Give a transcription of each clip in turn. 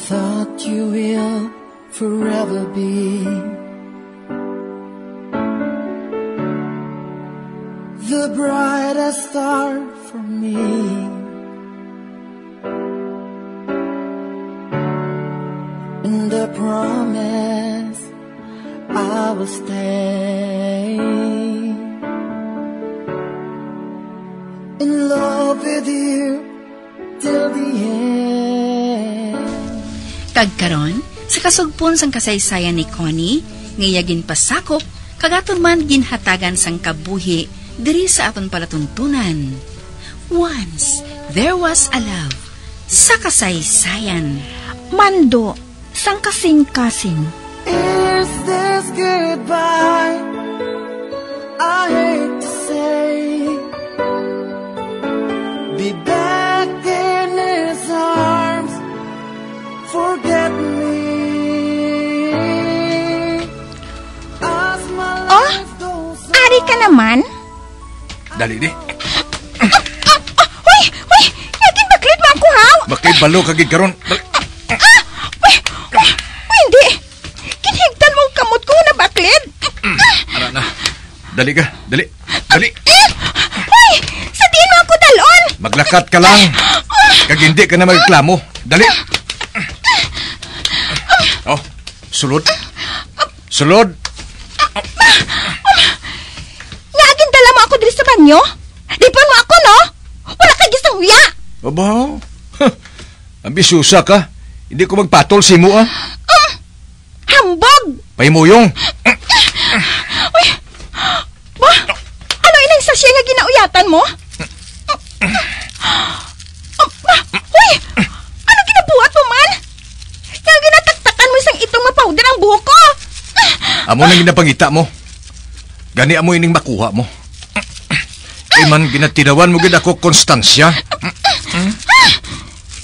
thought you will forever be the brightest star for me. And I promise I will stay in love with you till the end. Kagkaron, sa kasugpon sang kasaysayan ni Connie, ngayagin pasakop, kagaton man ginhatagan sang kabuhi, diri sa aton palatuntunan. Once, there was a love, sa kasaysayan. Mando, sang kasing-kasing. Is this goodbye? I hate to say, be back in his arms, forget me. As my life goes on. Ari ka naman? Dali di. Uy! Laging baklit mo ang kuhaw! Bakit balo kagid karon? Hindi! Kinhigtan mong kamot ko na baklit! Ara na. Dali ka, dali. Uy! Sa diin mo ako dalon! Maglakat ka lang. Kag hindi ka na magreklamo. Dali. Oh, sulod. Ngagin dala mo ako diri sa banyo? Lipon mo ako, no? Wala ka gisang uya! Abaw. Ambisyosa ka. Hindi ko magpatol si mo, ah. Hambog! Paimuyong. Uy! Ba? Ano inang sasya nga ginauyatan mo? Uy! Ano ginabuhat mo man? Nga ginataktakan mo isang itong mapawder ang buhok ko! Amo nang ginapangita mo. Gani amo ining makuha mo. Man ginatirawan mo gid ako konstansya.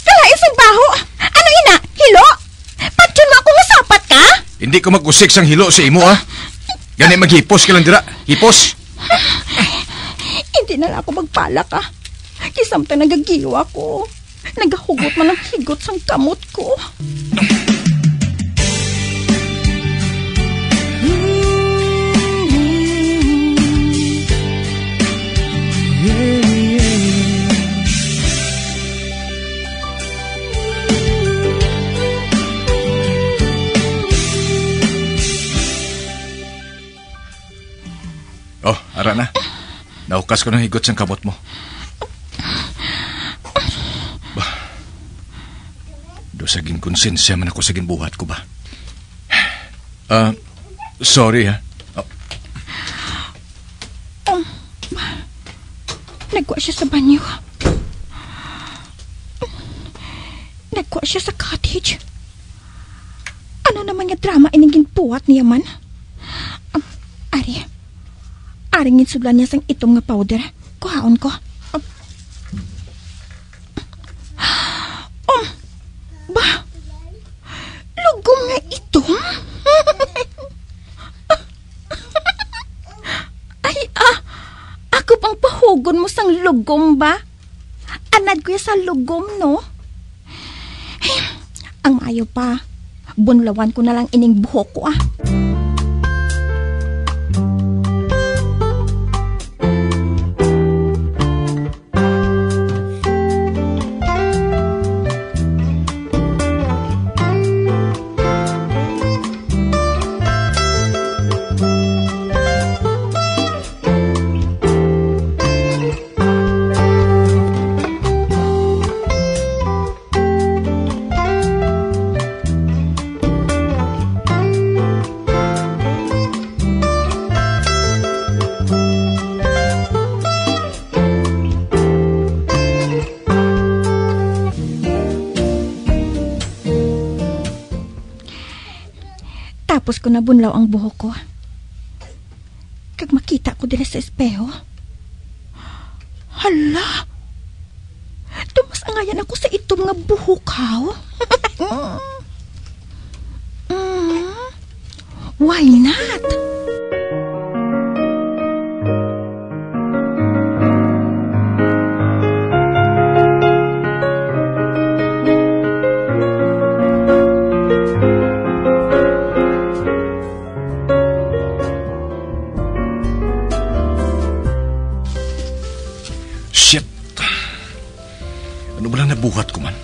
Kalais ang baho! Ano ina? Hilo? Patyon mo ako masapat ka? Hindi ko mag-usik sang hilo sa imo, ah. Gani maghipos ka lang dira. Hipos. Hindi na lang ako magpala ka. Kisamta nagagiwa ko. Nagahugot man ang higot sang kamot ko. Oh, ara na. Naukas ko ng higot sang kamot mo. Bah. Do saging konsensya man ako saging buhat ko ba? Sorry, ha. Nagwa siya sa banyo. Nagwa siya sa cottage. Ano naman yung drama iniging puwat niya man? Aring insublan niya sang itong nga powder. Kuhaon ko. Ba? Lugom nga ito? Ako pang pahugon mo sang lugom ba? Anad ko sa lugom, no? Ang maayo pa, bunlawan ko na lang ining buhok ko, ah. Tapos ko nabunlaw ang buhok ko. Kag makita ko dili sa espeho. Hala! Tumas angayan ako sa itong nga buhok, haw. Why not? Ano ba lang nabuhat ko man?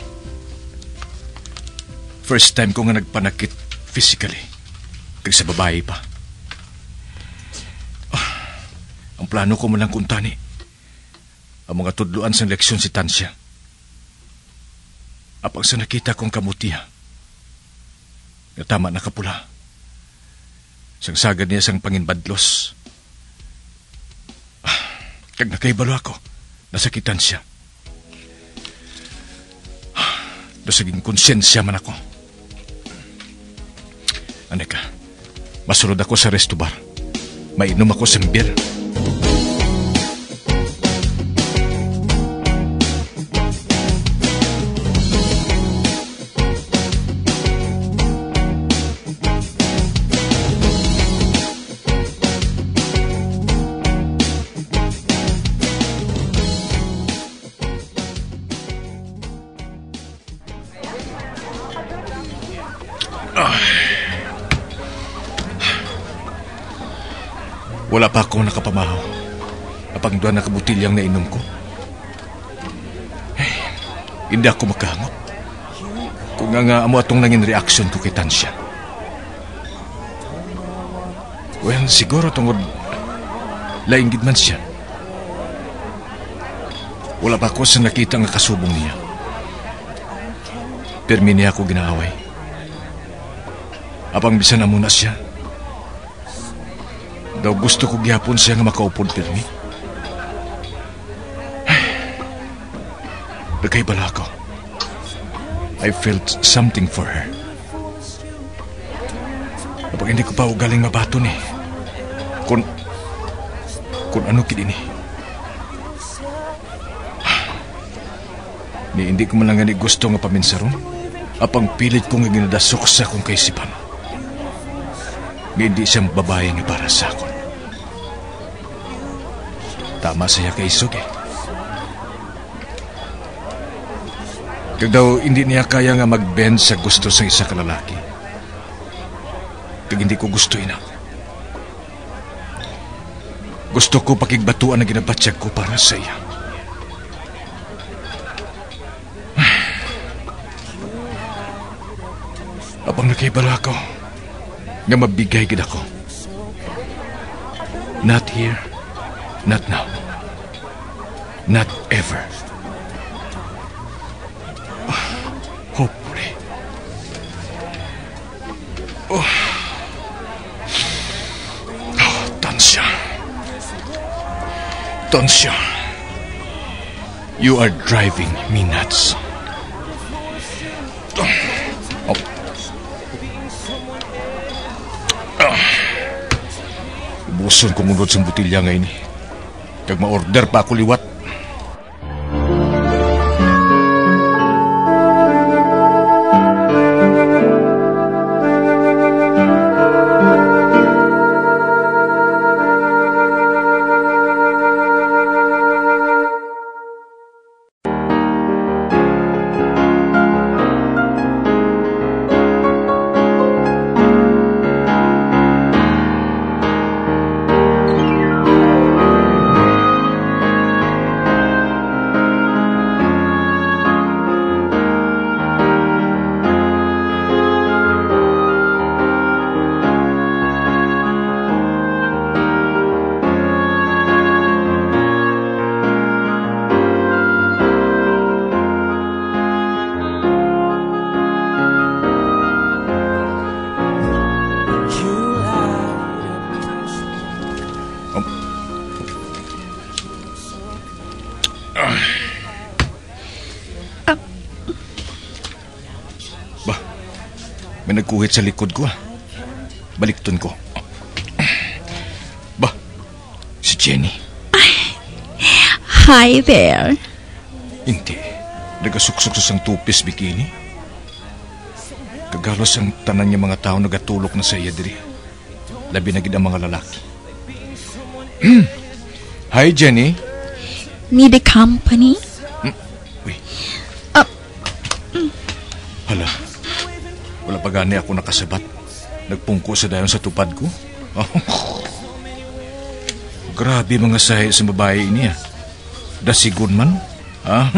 First time ko nga nagpanakit physically. Kag sa babae pa. Ang plano ko man lang kuntani. Ang mga tudluan sa leksyon si Tansya. Apang sa nakita kong kamutiha. Natama na kapula. Sang sagad niya sang panginbadlos. Kag nakaibalo ako. Nasakitan siya. Nasaging konsensya man ako. Aneka, masunod ako sa resto bar. Mainom ako sa beer. Wala pa akong nakapamahaw. Apang doon nakabutilyang nainom ko. Hindi ako makahangot. Kung nga amo atong nangin reaksyon ko kay Tansya. Well, siguro tungod lainggid man siya. Wala pa ako sa nakita nga kasubong niya. Permi niya ako ginaaway. Apang bisan na muna siya. Daw gusto ko gihapon siya nga makaupod pirmi. Nagkaibala ako. I felt something for her. Kapag hindi ko pa ugaling mabaton eh. Kung ano kini. Ni hindi ko man lang nga gusto nga paminsaron. Apang pilit ko nga ginadasok sa akong kaisipan. Hindi siyang babae nga para sa akon. Tama siya kay Isog eh. Kag daw hindi niya kaya nga mag-bend sa gusto sa isa ka lalaki. Kag hindi ko gusto ina. Gusto ko pakigbatuan na ginabatsyag ko para sa iya. Abang nakaibala ako. Nga mabigay gid ako. Not here, not now, not ever. Hopefully. Tansya. Tansya. You are driving me nuts. Buson kong unod sa butilya ngayon. Kag ma-order pa ako liwat. May nagkuhit sa likod ko. Balikton ko. Ba, si Jenny. Hi there. Hindi. Nagasuksok sa sang tupis bikini. Kagalos ang tanan niya mga tao nagatulok na sa iya diri. Labi na gid ang mga lalaki. Hi, Jenny. Need a company? Uy. Hala. Wala pa gani ako nakasabat. Nagpungko sa dayon sa tupad ko. Grabe mga sahi sa babae niya. Dasigon man. Ha?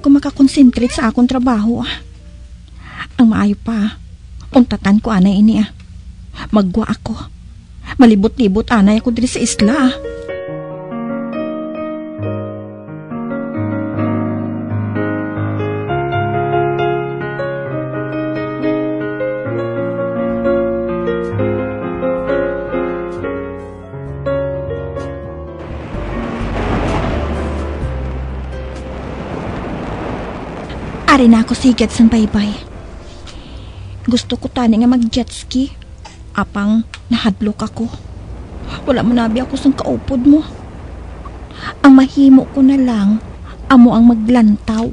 ko makakonsentrate sa akong trabaho. Ang maayo pa, untatan ko anay ini. Magwa ako. Malibot-libot anay ako diri sa isla. Ari na ako sigat sang baybay. Gusto ko tani nga mag-jet ski. Apang nahadlok ako. Wala mo nabi ako sang kaupod mo. Ang mahimo ko na lang, amo ang maglantaw.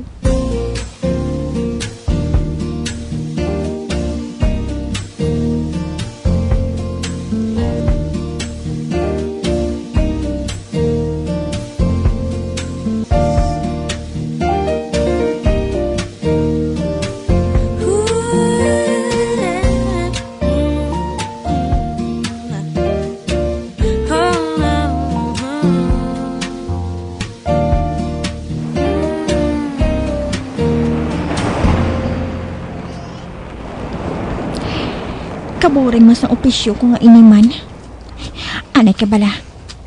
Kaboring mas ang opisyo ko nga iniman. Anay ka bala,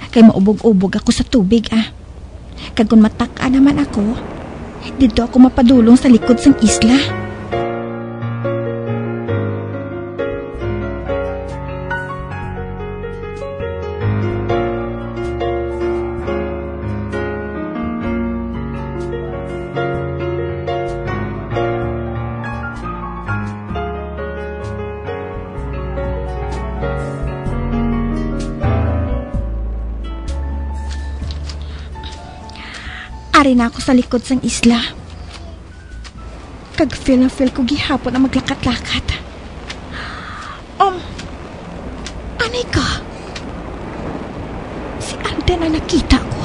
kay maubog-ubog ako sa tubig Kag kung mataka naman ako, dito ako mapadulong sa likod sang isla. Ari na ako sa likod sang isla. Kag feel na feel ko gihapon na maglakat-lakat. Anay ka? Si Alden na nakita ko.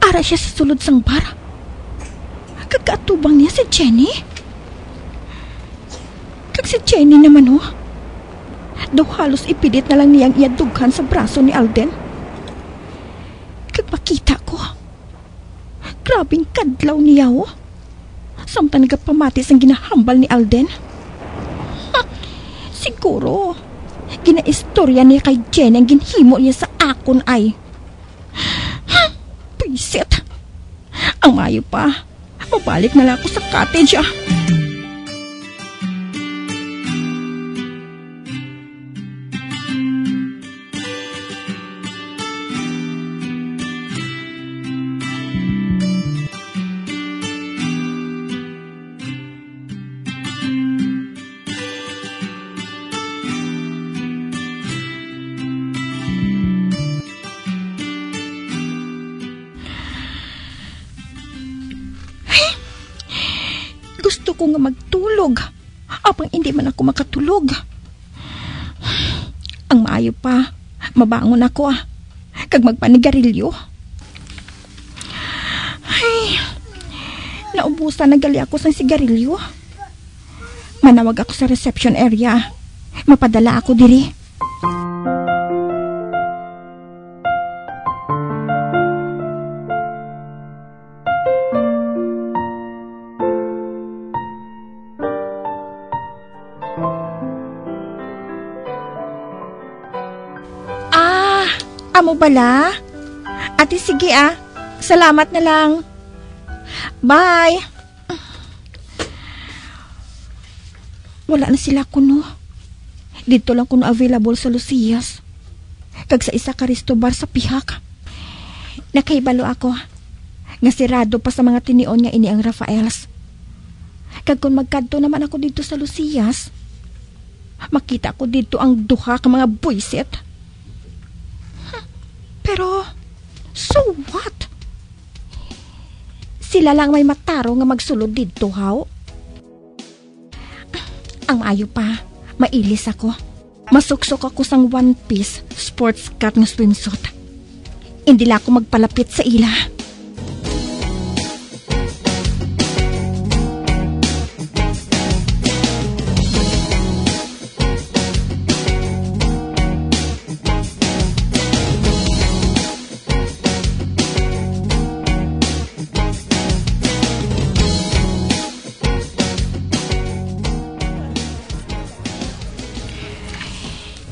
Ara siya sa sulod sang bar. Kag-atubang niya si Jenny. Kag si Jenny naman daw halos ipilit na lang niyang iadughan sa braso ni Alden. Kag makita ko, grabing kadlaw niya samtang nagapamatis ang ginahambal ni Alden. Siguro ginaistorya niya kay Jen ang ginhimo niya sa akon ay. Pisit. Ang mayo pa, mabalik na lang ako sa cottage Gusto ko nga magtulog. Apang hindi man ako makatulog. Ang maayo pa, mabangon ako kag magpanigarilyo. Ay, naubusan na gali ako sa sigarilyo. Manawag ako sa reception area. Mapadala ako diri. Amo bala? Ate, sige Salamat na lang. Bye. Wala na sila kuno. Dito lang kuno available sa Lucias. Kag sa isa ka resto bar sa Pihak. Nakaibalo ako. Nga sirado pa sa mga tinion nga ini ang Rafaels. Kag kung magkadto naman ako dito sa Lucias, makita ko dito ang duha ka mga buisit. Pero, so what? Sila lang may mataro nga magsulod dito, haw? Ang ayo pa, mailis ako. Masuksok ako sang one-piece sports cut nga swimsuit. Hindi lang ako magpalapit sa ila.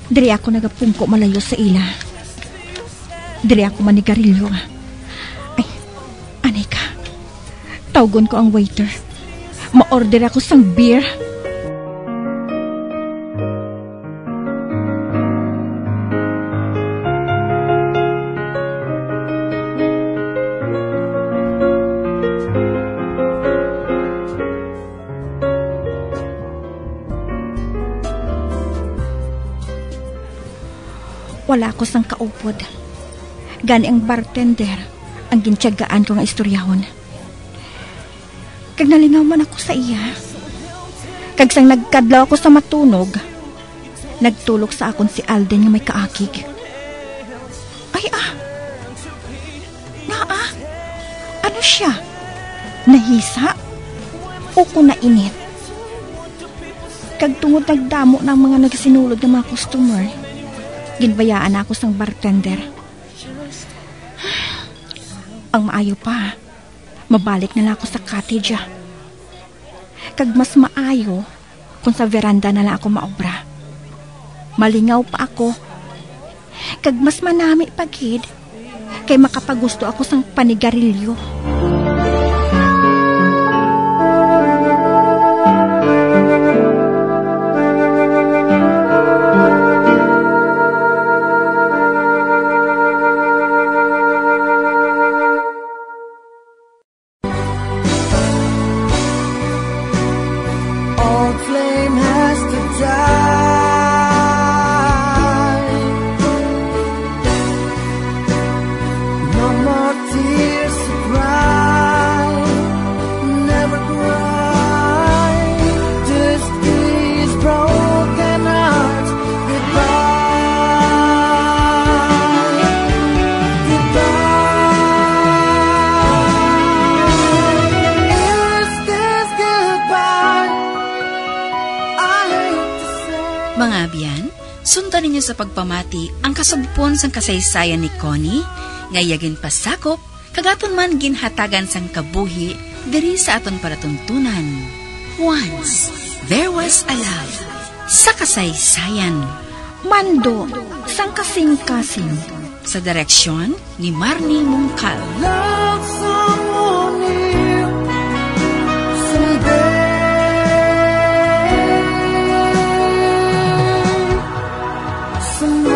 Diri ako nagapungko malayo sa ila. Diri ako manigarilyo. Ay, anay ka. Tawgon ko ang waiter. Ma-order ako sang beer. Wala ko sang kaupod. Gani ang bartender ang gintyagaan ko nga istoryahon. Kag nalingaw man ako sa iya. Kag sang nagkadlaw ako sa matunog, nagtulog sa akon si Alden nga may kaakig. Ay ano siya? Nahisa? O kung nainit? Kag tungod nagdamo ng mga nagsinulod ng mga customer, ginbayaan ako sang bartender. Ang maayo pa, mabalik na lang ako sa cottage. Kag mas maayo kung sa veranda na lang ako maobra. Malingaw pa ako. Kag mas manami pagid kay makapagusto ako sang panigarilyo. Old flame has to die. No more tears to cry. Never cry. Just these broken hearts. Goodbye. Goodbye. Is this goodbye? Mga biyan, sundan ninyo sa pagpamati ang kasugpon sang kasaysayan ni Connie, ngayagin pasakop, kagaton man ginhatagan sang kabuhi, diri sa aton palatuntunan. Once, there was a love sa kasaysayan. Mando, sang kasing-kasing. Sa direksyon ni Marnie Mungkal. Love someone new someday. Someday.